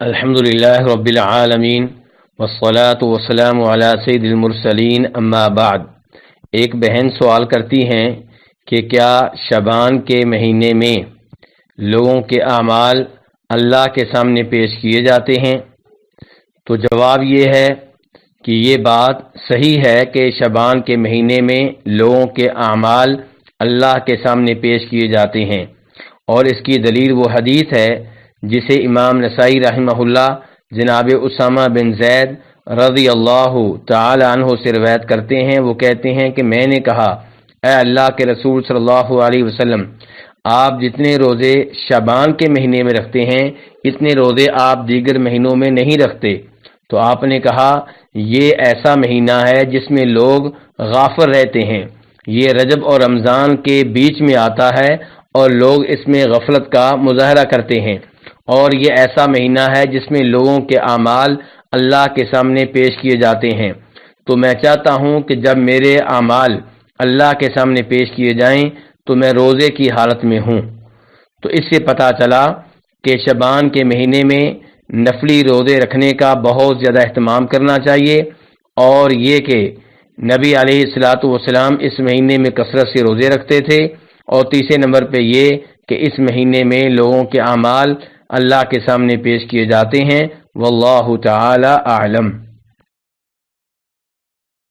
الحمدللہ رب العالمین والصلاة والسلام علی سید المرسلین اما بعد۔ ایک بہن سوال کرتی ہیں کہ کیا شعبان کے مہینے میں لوگوں کے اعمال اللہ کے سامنے پیش کیے جاتے ہیں؟ تو جواب یہ ہے کہ یہ بات صحیح ہے کہ شعبان کے مہینے میں لوگوں کے اعمال اللہ کے سامنے پیش کیے جاتے ہیں، اور اس کی دلیل وہ حدیث ہے جسے امام نسائی رحمہ اللہ جناب اسامہ بن زید رضی اللہ تعالی عنہ سے روایت کرتے ہیں۔ وہ کہتے ہیں کہ میں نے کہا، اے اللہ کے رسول صلی اللہ علیہ وسلم، آپ جتنے روزے شعبان کے مہینے میں رکھتے ہیں اتنے روزے آپ دیگر مہینوں میں نہیں رکھتے۔ تو آپ نے کہا، یہ ایسا مہینہ ہے جس میں لوگ غافل رہتے ہیں، یہ رجب اور رمضان کے بیچ میں آتا ہے اور لوگ اس میں غفلت کا مظاہرہ کرتے ہیں، اور یہ ایسا مہینہ ہے جس میں لوگوں کے اعمال اللہ کے سامنے پیش کیے جاتے ہیں۔ تو میں چاہتا ہوں کہ جب میرے اعمال اللہ کے سامنے پیش کیے جائیں تو میں روزے کی حالت میں ہوں۔ تو اس سے پتہ چلا کہ شعبان کے مہینے میں نفلی روزے رکھنے کا بہت زیادہ اہتمام کرنا چاہیے، اور یہ کہ نبی علیہ الصلاۃ والسلام اس مہینے میں کثرت سے روزے رکھتے تھے، اور تیسرے نمبر پہ یہ کہ اس مہینے میں لوگوں کے اعمال اللہ کے سامنے پیش کیے جاتے ہیں۔ واللہ تعالی اعلم۔